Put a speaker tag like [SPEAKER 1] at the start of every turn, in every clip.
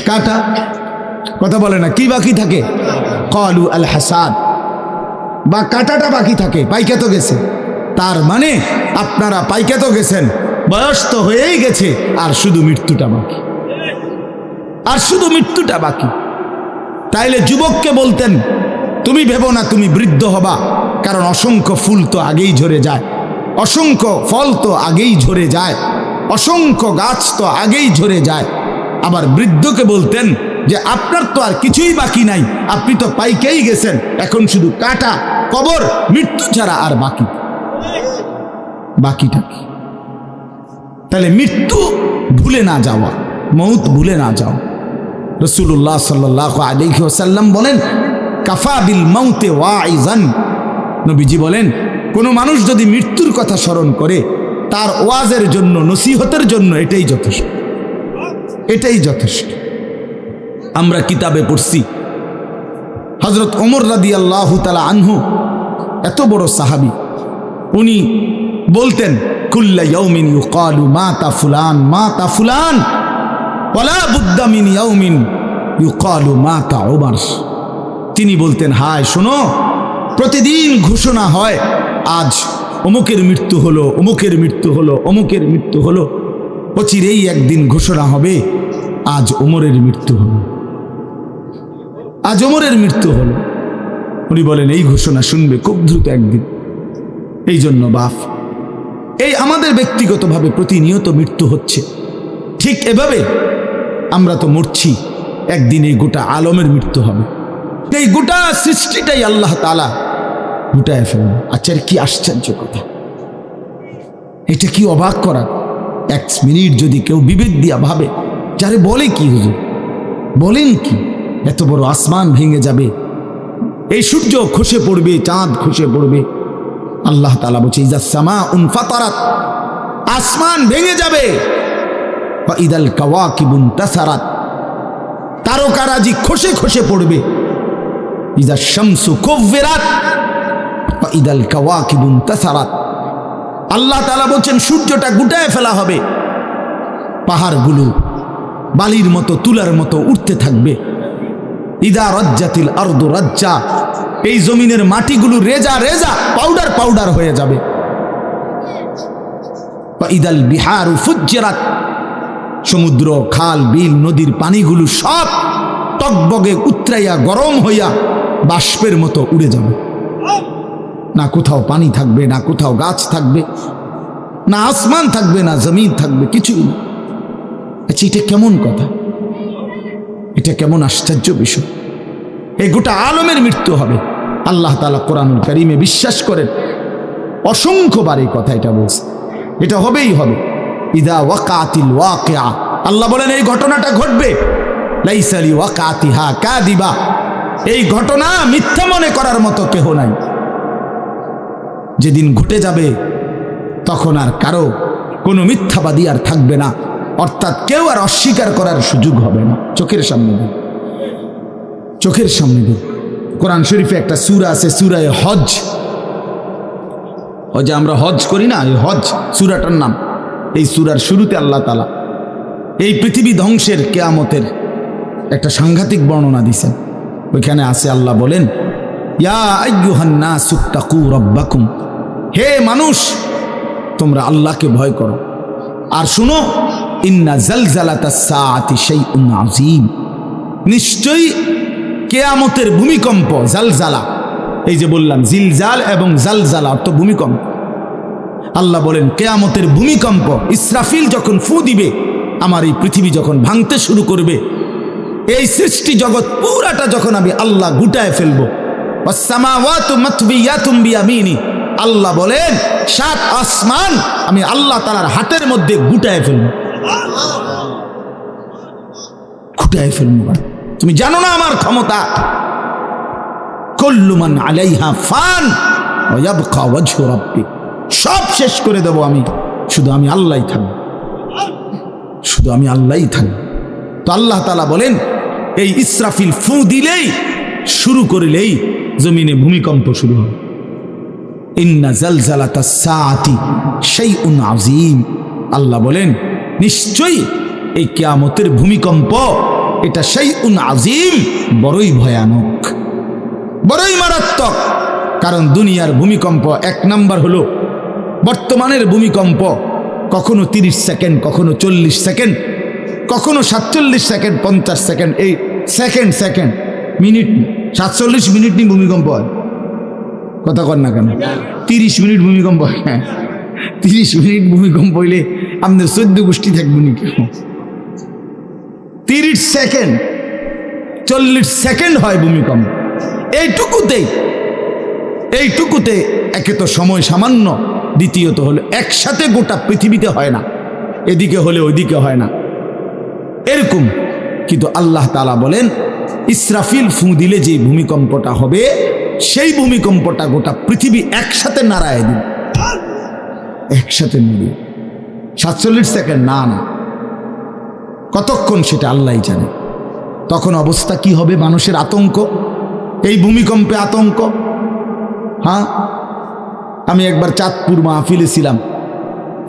[SPEAKER 1] কাটা। কথা বলে না, কি বাকি থাকে? ক্বালু আল হাসাদ, বা কাটাটা বাকি থাকে, পাইকে তো গেছে। তার মানে আপনারা পাইকে তো গেছেন, বয়স তো হয়েই গেছে, আর শুধু মৃত্যুটা বাকি, আর শুধু মৃত্যুটা বাকি। তাইলে যুবককে বলতেন, তুমি ভেবো না তুমি বৃদ্ধ হবা, কারণ অসংখ্য ফুল তো আগেই ঝরে যায়, অসংখ্য ফল তো আগেই ঝরে যায়, অসংখ্য গাছ তো আগেই ঝরে যায়। আবার বৃদ্ধকে বলতেন যে আপনার তো আর কিছুই বাকি নাই, আপনি তো পাইকেই গেছেন, এখন শুধু কাটা, কবর, মৃত্যু ছাড়া আর বাকিটা কি? তাহলে মৃত্যু ভুলে না যাওয়া, মউত ভুলে না যাও। রাসূলুল্লাহ সাল্লাল্লাহু আলাইহি ওয়াসাল্লাম বলেন, কাফা বিল মাউতে ওয়াইজান। নবীজি বলেন, কোনো মানুষ যদি মৃত্যুর কথা স্মরণ করে, তার ওয়াজের জন্য, নসিহতের জন্য এটাই যথেষ্ট, এটাই যথেষ্ট। আমরা কিতাবে পড়ছি, হযরত ওমর রাদিয়াল্লাহু তাআলা আনহু, এত বড় সাহাবী, উনি বলতেন, কুল্লা ইয়াউমিন ইউকালু মাতা ফুলান মাতা ফুলান ওয়ালা বুদ্দা মিন ইয়াউমিন ইউকালু মাতা ওমর। তিনি বলতেন, হায় শোনো, প্রতিদিন ঘোষণা হয় আজ অমুকের মৃত্যু হলো, অমুকের মৃত্যু হলো, অমুকের মৃত্যু হলো, অচিরেই একদিন ঘোষণা হবে আজ ওমরের মৃত্যু হলো, আজ ওমরের মৃত্যু হলো। উনি বলেন, এই ঘোষণা শুনবে খুব দ্রুত একদিন। এই জন্য বাপ, এই আমাদের ব্যক্তিগতভাবে প্রতিনিয়ত মৃত্যু হচ্ছে, ঠিক এভাবে আমরা তো মরছি, একদিন এই গোটা আলমের মৃত্যু হবে, এই গোটা সৃষ্টিটাই আল্লাহ তাআলা গুটায় ফেলবে। আচ্ছা, কি আশ্চর্য কথা, এটা কি অবাক করা। এক মিনিট যদি কেউ বিবেক দিয়া ভাবে, যারে বলে কি হুজুর, বলেন কি, এত বড় আসমান ভেঙে যাবে, এই সূর্য খসে পড়বে, চাঁদ খসে পড়বে। আল্লাহ তাআলা বলছে, ইজা সামাউন ফাতারাত, আসমান ভেঙে যাবে, ওয়া ইদাল কাওয়াকিবুন তাসারাত, তারকারাজি খসে খসে পড়বে, ইজা শামসু কুব্বিরাত ওয়া ইদাল কাওয়াকিবুন তাসারাত। আল্লাহ তাআলা বলছেন, সূর্যটা গুটায় ফেলা হবে, পাহাড়গুলো বালির মতো, তুলার মতো উঠতে থাকবে। ইদা রাজ্জাতিল আরদু রাজ্জা, এই জমিনের মাটিগুলো রেজা রেজা, পাউডার পাউডার হয়ে যাবে। ইদাল বিহারু ফুজ্জিরাত, সমুদ্র, খাল, বিল, নদীর পানিগুলো সব টকবগে উতরাইয়া গরম হইয়া বাষ্পের মতো উড়ে যাবে। না কোথাও পানি থাকবে, না কোথাও গাছ থাকবে, না আসমান থাকবে, না জমিন থাকবে, কিছুই না। আচ্ছা, এটা কেমন কথা, এটা কেমন আশ্চর্য বিষয়। এই গোটা আলমের মৃত্যু হবে। আল্লাহ তাআলা কোরআনুল কারীমে বিশ্বাস করেন, অসংখ্যবার এই কথা এটা বলছে, এটা হবেই হবে। ইদা ওয়াকাতিল ওয়াকিআ, আল্লাহ বলেন এই ঘটনাটা ঘটবে। লাইসা লি ওয়াকাতিহা কাযিবা, এই ঘটনা মিথ্যা মনে করার মতো কেহ নাই। যেদিন ঘটে যাবে তখন আর কারো কোনো মিথ্যাবাদী আর থাকবে না, অর্থাৎ কেউ আর অস্বীকার করার সুযোগ হবে না। চোখের সামনে দিন, চোখের সামনে দিন। কোরআন শরীফে একটা সূরা আছে, সূরা হজ। হজে আমরা হজ করি না, এই হজ সূরাটার নাম। এই সূরার শুরুতে আল্লাহ তাআলা এই পৃথিবী ধ্বংসের, কিয়ামতের একটা সাংঘাতিক বর্ণনা দিয়েছেন। ওইখানে আছে, আল্লাহ বলেন, ইয়া আইয়ুহান নাসু তাকু রাব্বাকুম, হে মানুষ তোমরা আল্লাহকে ভয় করো। আর শুনো, ইন্না জালজালাতাস সাআতি শাইউন আযীম, নিশ্চয়ই কিয়ামতের ভূমিকম্প, জালজালা, এই যে বললাম জিলজাল এবং জালজালা অর্থ ভূমিকম্প। আল্লাহ বলেন কিয়ামতের ভূমিকম্প, ইসরাফিল যখন ফু দিবে, আমার এই পৃথিবী যখন ভাঙতে শুরু করবে, এই সৃষ্টি জগৎ পুরাটা যখন আমি আল্লাহ গুটায় ফেলবো, ওয়াস সামাওয়াতু মাতবিয়াতুম বিয়ামিনি, আল্লাহ বলেন 7 আসমান আমি আল্লাহ তাআলার হাতের মধ্যে গুটায় ফেলবো, গুটায় ফেলবো। তুমি জানো না আমার ক্ষমতা। কুল্লু মান আলাইহা ফান ওয়া ইয়াবকা ওয়াজহু রাব্বিক, সব শেষ করে দেব আমি, শুধু আমি আল্লাহই থাকব, শুধু আমি আল্লাহই থাকব। তো আল্লাহ তাআলা বলেন, এই ইসরাফিল ফু দিলেই, শুরু করলেই জমিনে ভূমিকম্প শুরু হবে। ইন্না জালজালাতাস সাআতি শাইউন আযীম, আল্লাহ বলেন নিশ্চয়ই এই কিয়ামতের ভূমিকম্প এটা শাইউন আযীম, বড়ই ভয়ানক, বড়ই মারাত্মক। কারণ দুনিয়ার ভূমিকম্প এক নাম্বার হলো বর্তমানের ভূমিকম্প, কখনো 30 সেকেন্ড, কখনো 40 সেকেন্ড, কখনো 47 সেকেন্ড, 50 সেকেন্ড, এই সেকেন্ড সেকেন্ড মিনিট 47 মিনিট নিয়ে ভূমিকম্প হয়। কথা কর না কেন? 30 মিনিট ভূমিকম্প হয়। 30 মিনিট ভূমিকম্প হইলে আমাদের 14 গোষ্ঠী থাকবে নাকি? 30 সেকেন্ড 40 সেকেন্ড হয় ভূমিকম্প। এইটুকুতে একে তো সময় সামান্য, দ্বিতীয়ত হলো একসাথে গোটা পৃথিবীতে হয় না, এদিকে হলে ওইদিকে হয় না এরকম। কিন্তু আল্লাহ তাআলা বলেন ইসরাফিল ফু দিলে যে ভূমিকম্পটা হবে, সেই ভূমিকম্পটা গোটা পৃথিবী একসাথে নাড়ায় দিন, একসাথে মিলিয়ে। 47 সেকেন্ড না, কতক্ষণ সেটা আল্লাহই জানে। তখন অবস্থা কি হবে? মানুষের আতঙ্ক, এই ভূমিকম্পে আতঙ্ক। হ্যাঁ, আমি একবার চাঁদপুর মাহফিলে ছিলাম,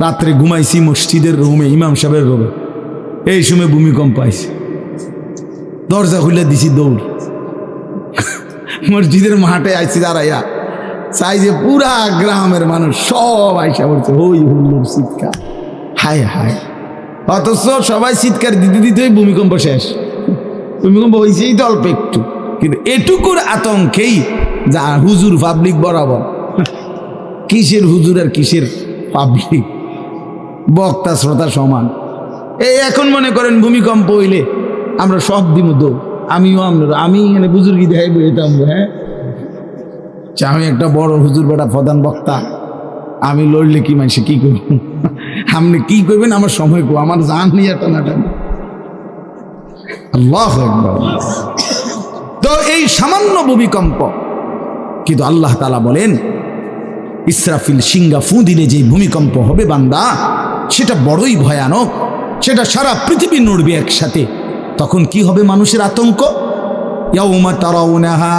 [SPEAKER 1] রাত্রে ঘুমাইছি মসজিদের রুমে, ইমাম সাহেবের রুমে। এই সময় ভূমিকম্প আইছে, দরজা খুলে দিছি দৌড়, মসজিদের মাঠে আইছি দাঁড়াইয়া, চাই যে পুরা গ্রামের মানুষ সব আইসা বলছে হই হুল্লোড় চিৎকার, হায় হায়। অথচ সবাই চিৎকার দিতে দিতে ভূমিকম্প শেষ। ভূমিকম্প হয়েছেই তো অল্প একটু, কিন্তু এটুকুর আতঙ্কেই যা হুজুর পাবলিক বরাবর। কিসের হুজুর আর কিসের পাবলিক, বক্তা শ্রোতা সমান। এই এখন মনে করেন ভূমিকম্প হইলে আমরা সব দিন দৌড়, আমিও আমি এখানে বুজুর্গি দেখাই বইতাম। হ্যাঁ, আমি একটা বড় হুজুর বেটা প্রধান বক্তা, আমি লড়লে কি মানুষে কি করব? আপনি কি করবেন? আমার সময় কো, আমার জান নিয়ে টানাটানি। আল্লাহু আকবার। তো এই সামান্য ভূমিকম্প, কিন্তু আল্লাহ তাআলা বলেন ইসরাফিল সিংহা ফু দিলে যে ভূমিকম্প হবে বান্দা, সেটা বড়ই ভয়ানক, সেটা সারা পৃথিবী নড়বে একসাথে। তখন কি হবে? মানুষের আতঙ্ক। ইয়াউমা তারাউনাহা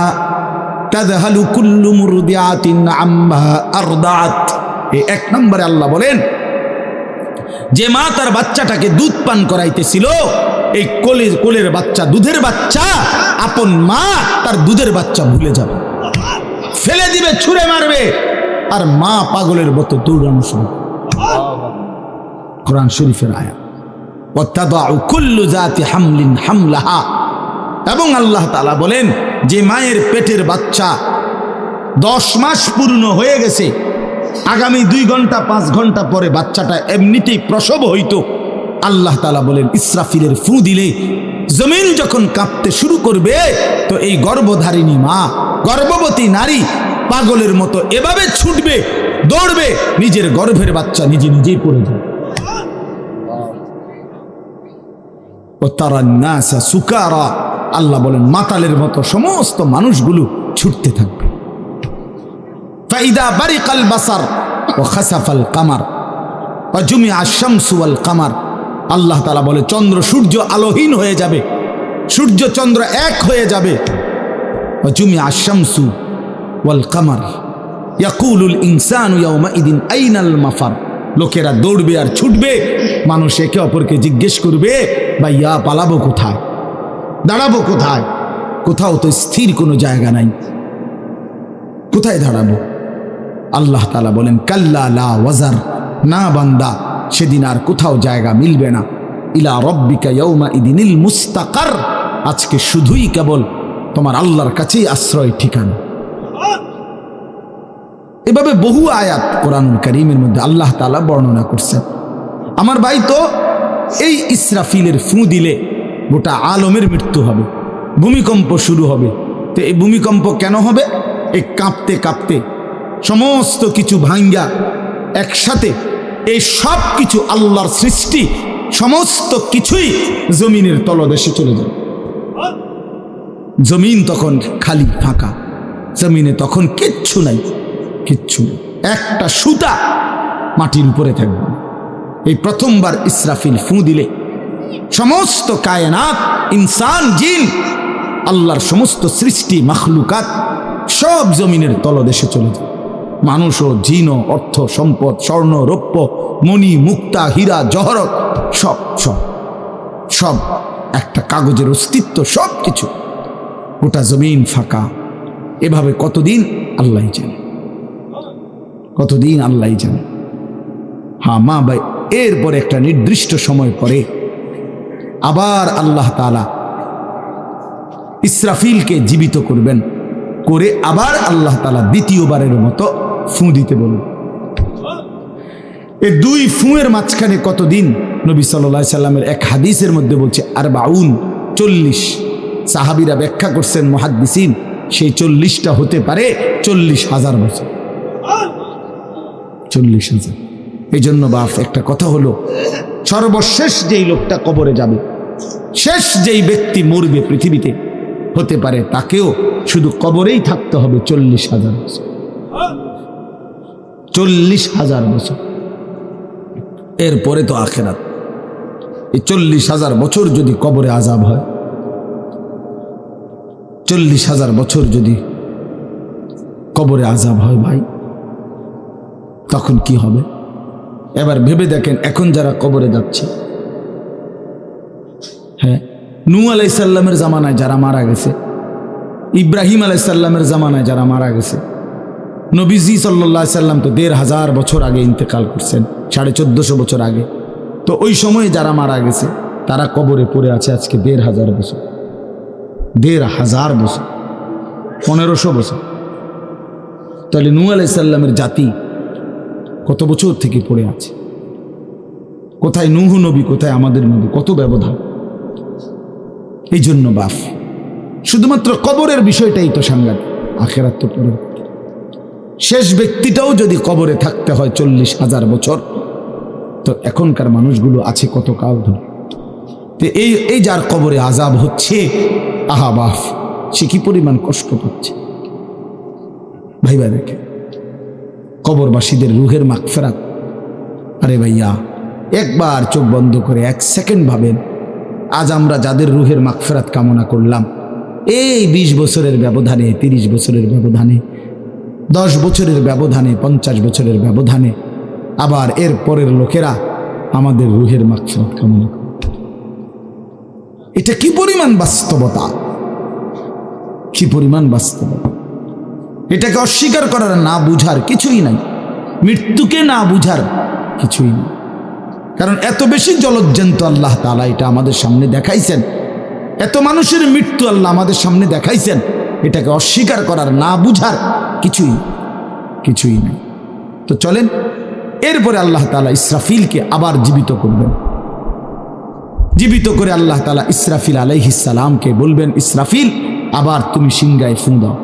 [SPEAKER 1] তাযহালু কুল্লু মুরদিআতিন আম্মা আরদাআত। এই এক নম্বরে আল্লাহ বলেন যে মা তার বাচ্চাটাকে দুধ পান করাইতেছিল, এই কোলের বাচ্চা, দুধের বাচ্চা, আপন মা তার দুধের বাচ্চা ভুলে যাবে, ফেলে দিবে, ছুঁড়ে মারবে, আর মা পাগলের মতো দৌড়ানো শুরু। কোরআন শরীফের আয়াত। ওয়াতাদাউ কুল্লু যাতি হামলিন হামলাহা। এবং আল্লাহ তাআলা বলেন যে মায়ের পেটের বাচ্চা 10 মাস পূর্ণ হয়ে গেছে, আগামী 2 ঘন্টা 5 ঘন্টা পরে বাচ্চাটা এমনিতেই প্রসব হইতো। আল্লাহ তাআলা বলেন ইসরাফিলের ফু দিলে জমিন যখন কাঁপতে শুরু করবে, তো এই গর্ভধারিণী মা, গর্ভবতী নারী পাগলের মতো এভাবে ছুটবে, দৌড়বে, নিজের গর্ভের বাচ্চা নিজেই পড়ে যাবে। ও তারা নাসা সুকারা, আল্লাহ বলেন মাতালের মতো সমস্ত মানুষগুলো ছুটতে থাকবে। ফাইদা বারিকাল বাসার ও খাসাফাল কামার ও জুমিআ আশ-শামসু ওয়াল কামার। আল্লাহ তাআলা বলে চন্দ্র সূর্য আলোহীন হয়ে যাবে, সূর্য চন্দ্র এক হয়ে যাবে। ও জুমিআ আশ-শামসু ওয়াল কামার ইয়াকুলুল ইনসানু ইয়াউমাইদিন আইনাল মাফার। লোকেরা দৌড়বে আর ছুটবে, মানুষ একে অপরকে জিজ্ঞেস করবে ভাইয়া পালাবো কোথায়, দাঁড়াবো কোথায়? কোথাও তো স্থির কোনো জায়গা নাই, কোথায় দাঁড়াবো? আল্লাহ তাআলা বলেন কাল্লা লা ওয়াজার, না বান্দা, সেদিন আর কোথাও জায়গা মিলবে না। ইলা রব্বিকা ইয়াউমাইদিনিল মুস্তাকার, আজকে শুধুই কেবল তোমার আল্লাহর কাছেই আশ্রয় ঠিকানা। এভাবে বহু আয়াত কোরআনুল কারীমের মধ্যে আল্লাহ তাআলা বর্ণনা করছেন। আমার ভাই, তো এই ইসরাফিলের ফু দিলে গোটা আলমের মৃত্যু হবে, ভূমিকম্প শুরু হবে। তো এই ভূমিকম্প কেন হবে? এই কাঁপতে কাঁপতে সমস্ত কিছু ভাঙ্গা একসাথে, এই সব কিছু আল্লাহর সৃষ্টি, সমস্ত কিছুই জমিনের তলদেশে চলে যাবে। জমিন তখন খালি ফাঁকা, জমিনে তখন কিচ্ছু নাই, কিচ্ছু নেই, একটা সুতা মাটির উপরে থাকবে। এই প্রথমবার ইসরাফিল ফু দিলে সমস্ত কায়নাত, ইনসান, জিন, আল্লাহর সমস্ত সৃষ্টি, মাখলুকাত সব জমিনের তলদেশে চলে যায়। মানুষও, জিনও, অর্থ সম্পদ, স্বর্ণ রৌপ্য, মণি মুক্তা, হীরা জহরত, সব সব সব একটা কাগজের অস্তিত্ব, সব কিছু, গোটা জমিন ফাঁকা। এভাবে কতদিন আল্লাহ জানে, কতদিন আল্লাহ জানে। হ্যাঁ মা ভাই, এরপরে একটা নির্দিষ্ট সময় পরে আবার আল্লাহ তাআলা ইসরাফিলকে জীবিত করবেন, করে আবার আল্লাহ তাআলা দ্বিতীয়বারের মতো ফু দিতে বলবেন। এই দুই ফুঁয়ের মাঝখানে কতদিন? নবী সাল্লাল্লাহু আলাইহি সাল্লামের এক হাদিসের মধ্যে বলছে 40। সাহাবীরা ব্যাখ্যা করছেন মুহাদ্দিসিন, সেই 40টা হতে পারে 40,000 বছর। 40,000। এই জন্য বাপ একটা কথা হলো, সর্বশেষ যেই লোকটা কবরে যাবে, শেষ যেই ব্যক্তি মরবে পৃথিবীতে, হতে পারে তাকেও শুধু কবরেই থাকতে হবে 40,000 বছর। 40,000 বছর, এরপরে তো আখিরাত। এই 40,000 বছর যদি কবরে আযাব হয়, 40,000 বছর যদি কবরে আযাব হয় ভাই, তখন কি হবে? এবার ভেবে দেখেন, এখন যারা কবরে যাচ্ছে, হ্যাঁ, নূহ আলাইহিস সালামের জামানায় যারা মারা গেছে, ইব্রাহিম আলাইহিস সালামের জামানায় যারা মারা গেছে, নবীজি সাল্লাল্লাহু আলাইহি সাল্লাম তো 1,500 বছর আগে ইন্তেকাল করছেন, 1450 বছর আগে। তো ওই সময়ে যারা মারা গেছে তারা কবরে পড়ে আছে আজকে 1,500 বছর, 1,500 বছর, 1500 বছর। তাহলে নূহ আলাইহিস সালামের জাতি কত বছর থেকে পড়ে আছে? কোথায় নূহ নবী, কোথায় আমাদের নবী? কত ব্যবধান! এই জন্য বাপ, শুধুমাত্র কবরের বিষয়টাই তো সাংঘাতিক, আখিরাত তো পরে। শেষ ব্যক্তিটাও যদি কবরে থাকতে হয় 40,000 বছর, তো এখনকার মানুষগুলো আছে কত কাল ধরে। তো এই যার কবরে আযাব হচ্ছে, আহা বাপ, সে কি পরিমাণ কষ্ট পাচ্ছে ভাইবা দেখে। কবরবাসীদের রুহের মাগফিরাত, আরে ভাইয়া একবার চোখ বন্ধ করে 1 সেকেন্ড ভাবেন, আজ আমরা যাদের রুহের মাগফিরাত কামনা করলাম, এই 20 বছরের ব্যবধানে, 30 বছরের ব্যবধানে, 10 বছরের ব্যবধানে, 50 বছরের ব্যবধানে আবার এর পরের লোকেরা আমাদের রুহের মাগফিরাত কামনা করে। এটা কি পরিমাণ বাস্তবতা, কি পরিমাণ বাস্তবতা! এটাকে অস্বীকার করার, না বুঝার কিছুই নাই, মৃত্যুকে না বুঝার কিছুই নেই। কারণ এত বেশি জলজ্জান্ত আল্লাহ তাআলা এটা আমাদের সামনে দেখাইছেন, এত মানুষের মৃত্যু আল্লাহ আমাদের সামনে দেখাইছেন, এটাকে অস্বীকার করার, না বুঝার কিছুই নেই। তো চলেন, এরপরে আল্লাহ তাআলা ইসরাফিলকে আবার জীবিত করবেন। জীবিত করে আল্লাহ তাআলা ইসরাফিল আলাইহিস সালামকে বলবেন, ইসরাফিল আবার তুমি সিংহায় ফু দাও।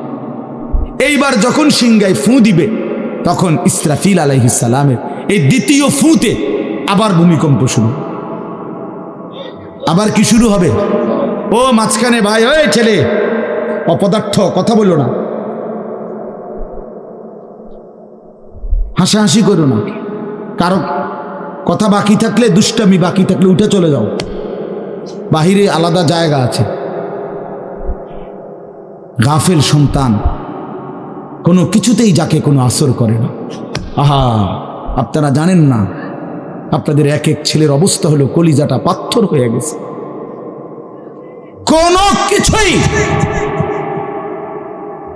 [SPEAKER 1] এইবার যখন সিংহায় ফু দিবে, তখন ইসরাফিল আলাইহিস সালামের এই দ্বিতীয় ফুতে আবার ভূমিকম্প শুরু। আবার কি শুরু হবে? ও মাঝখানে ভাই, ওই ছেলে অপদার্থ, কথা বলো না, হাসাহাসি করো না, কারো কথা বাকি থাকলে, দুষ্টামি বাকি থাকলে উঠে চলে যাও, বাহিরে আলাদা জায়গা আছে। গাফেল সন্তান কোনো কিছুতেই যাকে কোনো আসর করে না। আহা, আপনারা জানেন না, আপনাদের এক এক ছেলের অবস্থা হলো কলিজাটা পাথর হয়ে গেছে, কোনো কিছুই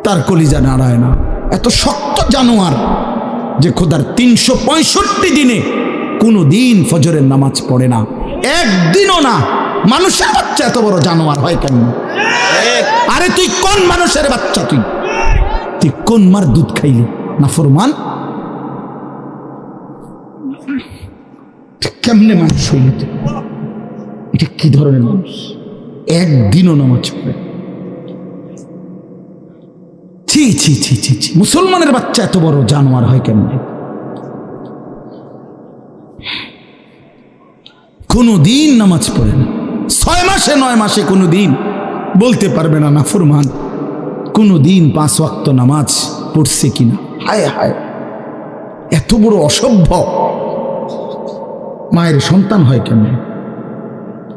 [SPEAKER 1] তার কলিজা নাড়ায় না। এত শক্ত জানোয়ার যে খোদার 365 দিনে কোনো দিন ফজরের নামাজ পড়ে না, একদিনও না। মানুষের বাচ্চা এত বড় জানোয়ার হয় কেন? আরে তুই কোন মানুষের বাচ্চা? তুই কোন মার দুধ খাইলি? নাফরমান, কেমনে মানুষ হইল? এটা কি ধরনের মানুষ? একদিনও নামাজ পড়ে? ছি ছি ছি ছি ছি! মুসলমানের বাচ্চা এত বড় জানোয়ার হয় কেমনে? কোনো দিন নামাজ পড়ে না, 6 মাসে 9 মাসে কোনো দিন বলতে পারবে না নাফরমান কোনো দিন 5 ওয়াক্ত নামাজ পড়ছে কিনা। হায় হায়, এত বড় অসভ্য! মায়ের সন্তান হয় কেমনে?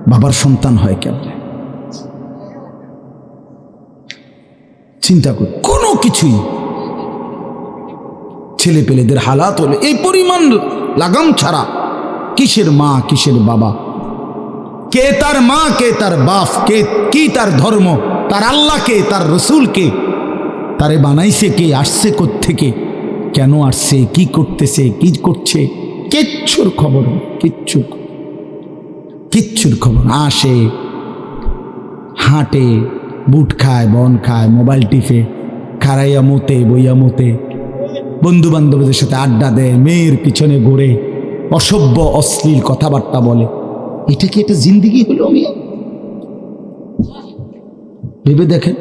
[SPEAKER 1] বাবার সন্তান হয় কেমনে? চিন্তা কর, কোনো কিছুই। ছেলে পেলেদের হালাত হলে এই পরিমাণ লাগাম ছাড়া কিসের মা কিসের বাবা? কে তার মা, কে তার বাপ, কে কি তার ধর্ম, তার আল্লাহকে, তার রসুলকে, তারে বানাইছে কে, আসছে কোত্থেকে, কেন আসছে, কি করতেছে, কি করছে, কিচ্ছুর খবর, কিচ্ছুর খবর। আসে, হাঁটে, বুট খায়, বন খায়, মোবাইল টিপে, খাড়াইয়া মতে, বইয়া মতে, বন্ধু বান্ধবদের সাথে আড্ডা দেয়, মেয়ের পিছনে ঘুরে, অসভ্য অশ্লীল কথাবার্তা বলে। এটা কি একটা জিন্দিগি হলো? আমি ভেবে দেখেন।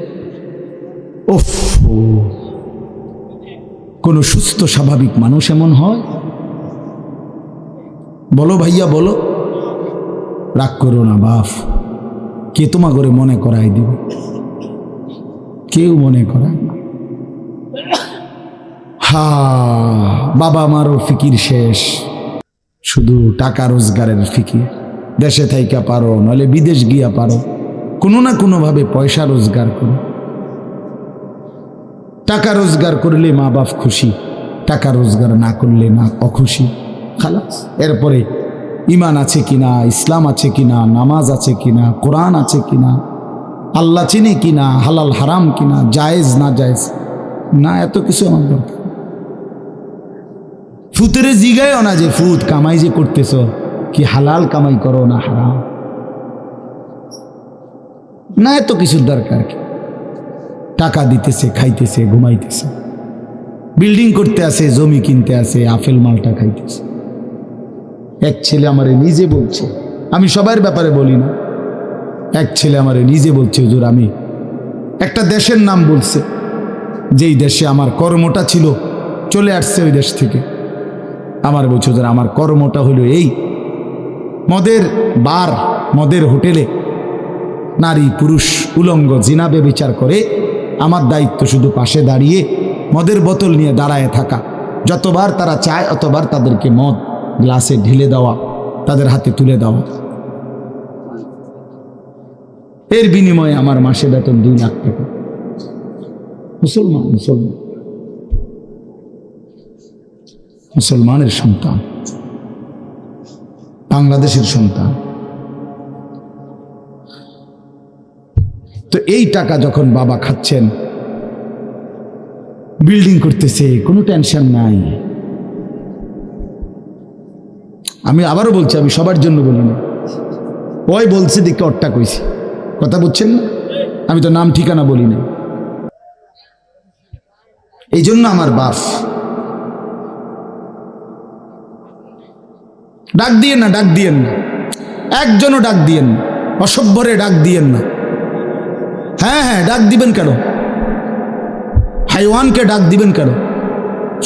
[SPEAKER 1] ওফ, কোন সুস্থ স্বাভাবিক মানুষ এমন হয়? বলো ভাইয়া, বলো। রাগ করো না বাপ, কে তোমা করে মনে করাই দিবে? কেউ মনে করায় না। হা, বাবা আমারও ফিকির শেষ, শুধু টাকা রোজগারের ফিকির। দেশে থাইকা পারো, নইলে বিদেশ গিয়া পারো, কোনো না কোনোভাবে পয়সা রোজগার করো। টাকা রোজগার করলে মা বাপ খুশি, টাকা রোজগার না করলে না অখুশি, খালাস। এরপরে ইমান আছে কিনা, ইসলাম আছে কিনা, নামাজ আছে কিনা, কোরআন আছে কিনা, আল্লাহ চিনে কিনা, হালাল হারাম কিনা, জায়েজ না জায়েজ না, এত কিছু আমার দরকার। ফুতের জিগায়ও না যে ফুত কামাই যে করতেছ, কি হালাল কামাই করো না হারাম, না এত কিছুর দরকার কি? টাকা দিতেছে, খাইতেছে, ঘুমাইতেছে, বিল্ডিং করতে আসে, জমি কিনতে আসে, আপেল মালটা খাইতেছে। এক ছেলে আমারে নিজে বলছে, আমি সবার ব্যাপারে বলি না, এক ছেলে আমারে নিজে বলছে, হুজুর আমি একটা দেশের নাম বলছে, যেই দেশে আমার কর্মটা ছিল, চলে আসছে ওই দেশ থেকে। আমার বলছে, হুজুর আমার কর্মটা হলো এই, মদের বার, মদের হোটেলে নারী পুরুষ উলঙ্গ জিনাবে বিচার করে, আমার দায়িত্ব শুধু পাশে দাঁড়িয়ে মদের বোতল নিয়ে দাঁড়ায় থাকা, যতবার তারা চায় অতবার তাদেরকে মদ গ্লাসে ঢেলে দেওয়া, তাদের হাতে তুলে দেওয়া। এর বিনিময়ে আমার মাসে বেতন 2 লাখ টাকা। মুসলমান, মুসলমান, মুসলমানের সন্তান, বাংলাদেশের সন্তান। তো এই টাকা যখন বাবা খাচ্ছেন, বিল্ডিং করতেছে, কোনো টেনশন নাই। আমি আবারও বলছি, আমি সবার জন্য বলি না, ওই বলছে দেখে অট্টা কইছি, কথা বুঝছেন না? আমি তো নাম ঠিকানা বলি না। এই জন্য আমার বাপ, ডাক দিয়েন না, ডাক দিয়েন না, একজনও ডাক দিয়েন না, অসভ্যরে ডাক দিয়েন না। হ্যাঁ হ্যাঁ, ডাক দিবেন কেন? হাইওয়ানকে ডাক দিবেন কেন?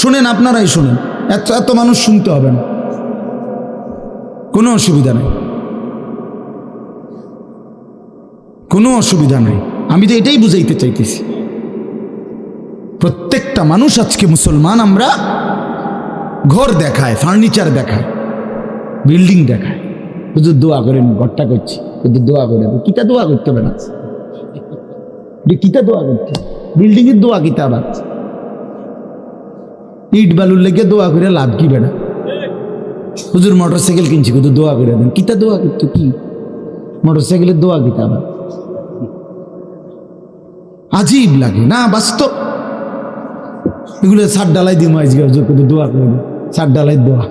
[SPEAKER 1] শুনেন, আপনারাই শুনেন, এত এত মানুষ শুনতে হবে না, কোনো অসুবিধা নেই, কোনো অসুবিধা নেই। আমি তো এটাই বুঝাইতে চাইতেছি, প্রত্যেকটা মানুষ আজকে মুসলমান, আমরা ঘর দেখায়, ফার্নিচার দেখায়, বিল্ডিং দেখায়, শুধু দোয়া করেন, ঘরটা করছি, শুধু দোয়া করে, কিতা দোয়া করতে হবে না, কিতা দোয়া করতে, বিল্ডিং এর দোয়া কিতা, আবার ইট বালুর লেগে দোয়া করে লাভ কি বেড়া? হুজুর মোটরসাইকেল কিনছি, শুধু দোয়া করে দেন, কিতা দোয়া করতে, কি মোটরসাইকেলের দোয়া কিতা? আবার আজীব লাগে না? বাস্তব এগুলো ছাদ ডালাই দিই, মাইজ শুধু দোয়া করে দেন, ছাদ ডালাই দোয়া।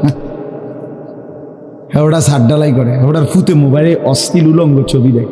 [SPEAKER 1] হ্যাঁ, ওটা ছাদ ডালাই করে, ওটার ফুতে মোবাইলে অশ্লীল উলঙ্গ ছবি দেয়।